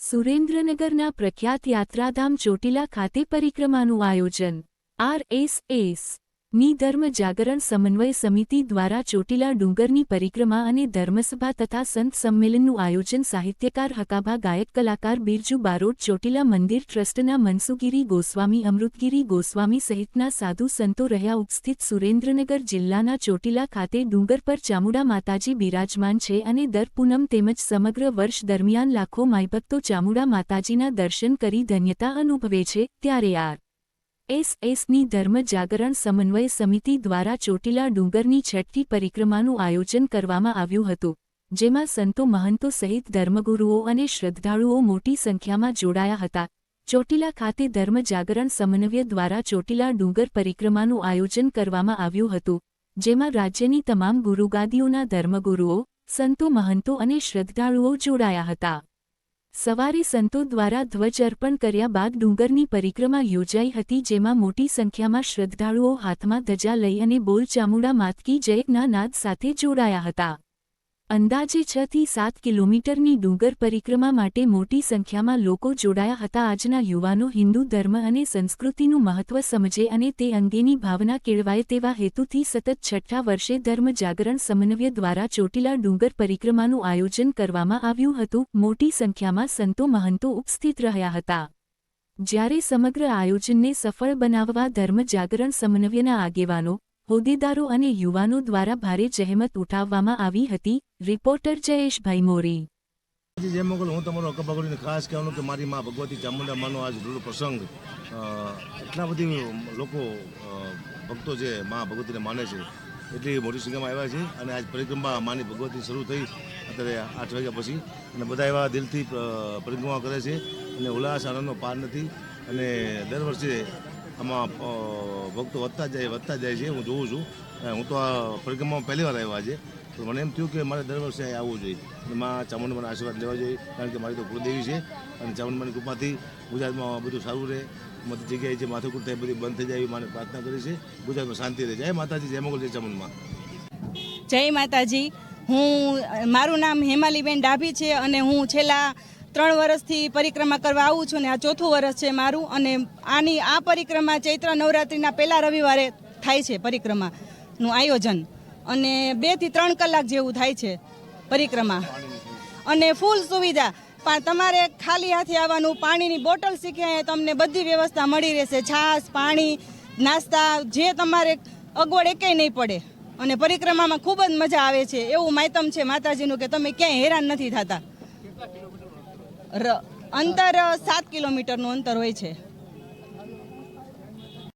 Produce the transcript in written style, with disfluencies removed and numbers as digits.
સુરેન્દ્રનગરના પ્રખ્યાત યાત્રાધામ ચોટીલા ખાતે પરિક્રમાનું આયોજન RSS ની ધર્મ જાગરણ સમન્વય સમિતિ દ્વારા ચોટીલા ડુંગરની પરિક્રમા અને ધર્મસભા તથા સંત સંમેલનનું આયોજન સાહિત્યકાર હકાભા ગાયક કલાકાર બિરજુ બારોટ ચોટીલા મંદિર ટ્રસ્ટના મનસુગીરી ગોસ્વામી અમૃતગીરી ગોસ્વામી સહિતના સાધુ સંતો રહ્યા ઉપસ્થિત સુરેન્દ્રનગર જિલ્લાના ચોટીલા ખાતે ડુંગર પર ચામુંડા માતાજી બિરાજમાન છે અને દર પૂનમ તેમજ સમગ્ર વર્ષ દરમિયાન લાખો માઈભક્તો ચામુંડા માતાજીના દર્શન કરી ધન્યતા અનુભવે છે ત્યારે RSSની ધર્મ જાગરણ સમન્વય સમિતિ દ્વારા ચોટીલા ડુંગરની છઠ્ઠી પરિક્રમાનું આયોજન કરવામાં આવ્યું હતું, જેમાં સંતો મહંતો સહિત ધર્મગુરુઓ અને શ્રદ્ધાળુઓ મોટી સંખ્યામાં જોડાયા હતા. ચોટીલા ખાતે ધર્મ જાગરણ સમન્વય દ્વારા ચોટીલા ડુંગર પરિક્રમાનું આયોજન કરવામાં આવ્યું હતું, જેમાં રાજ્યની તમામ ગુરુગાદીઓના ધર્મગુરુઓ, સંતો મહંતો અને શ્રદ્ધાળુઓ જોડાયા હતા. સવારે સંતો દ્વારા ધ્વજ અર્પણ કર્યા બાદ ડુંગરની પરિક્રમા યોજાઈ હતી, જેમાં મોટી સંખ્યામાં શ્રદ્ધાળુઓ હાથમાં ધજા લઈ અને બોલ ચામુંડા માત કી જયના નાદ સાથે જોડાયા હતા. અંદાજે 6 થી 7 કિલોમીટરની ડુંગર પરિક્રમા માટે મોટી સંખ્યામાં લોકો જોડાયા હતા. આજના યુવાનો હિન્દુ ધર્મ અને સંસ્કૃતિનું મહત્વ સમજે અને તે અંગેની ભાવના કેળવાય તેવા હેતુથી સતત છઠ્ઠા વર્ષે ધર્મ જાગરણ સમન્વય દ્વારા ચોટીલા ડુંગર પરિક્રમાનું આયોજન કરવામાં આવ્યું હતું. મોટી સંખ્યામાં સંતો મહંતો ઉપસ્થિત રહ્યા હતા. જ્યારે સમગ્ર આયોજનને સફળ બનાવવા ધર્મ જાગરણ સમન્વયના આગેવાનો, હોદ્દેદારો અને યુવાનો દ્વારા ભારે જહેમત ઉઠાવવામાં આવી હતી. રિપોર્ટર જયેશભાઈ મોરી. જય મોગલ. હું તમારો હકાભાગોને ખાસ કહેવાનું કે મારી માં ભગવતી ચામુંડા માનો આજ રૂડો પ્રસંગ, એટલા બધી લોકો ભક્તો જે માં ભગવતીને માને છે એટલી મોટી સંખ્યામાં આવ્યા છે અને આજ પરિક્રમા માની ભગવતી શરૂ થઈ અત્યારે 8 વાગ્યા પછી અને બધા એવા દિલથી પરિક્રમા કરે છે અને ઉલ્લાસ આનંદનો પાર નથી અને દર વર્ષે આમાં ભક્તો વધતા જાય છે. હું જોઉં છું. હું તો આ પરિક્રમામાં પહેલી વાર આવ્યા છે, તો મને એમ થયું કે મારે દર વર્ષે અહીં આવવું જોઈએ અને માં ચામુંડાના આશીર્વાદ લેવા જોઈએ, કારણ કે મારી તો કુળદેવી છે અને ચામુંડાની કૃપાથી ગુજરાતમાં બધું સારું રહે, બધી જગ્યાએ જે માથાકૂટ થાય બધી બંધ થઈ જાય એવી માને પ્રાર્થના કરી છે. ગુજરાતમાં શાંતિ રહે. જય માતાજી, જય મોગલ, જય ચામુંડમાં. જય માતાજી. મારું નામ હેમાલીબેન ડાભી છે અને હું છેલ્લા 3 વર્ષથી પરિક્રમા કરવા આવું છું ને આ 4થું વર્ષ છે મારું. અને આ પરિક્રમા ચૈત્ર નવરાત્રિના પહેલા રવિવારે થાય છે પરિક્રમાનું આયોજન અને 2 થી 3 કલાક જેવું થાય છે પરિક્રમા અને ફૂલ સુવિધા. પણ તમારે ખાલી હાથે આવવાનું, પાણીની બોટલ શીખ્યા તમને બધી વ્યવસ્થા મળી રહેશે, છાશ, પાણી, નાસ્તા, જે તમારે અગવડ એકેય નહીં પડે અને પરિક્રમામાં ખૂબ જ મજા આવે છે. એવું માયતમ છે માતાજીનું કે તમે ક્યાંય હેરાન નથી થતા. અંતર 7 કિલોમીટરનું અંતર હોય છે.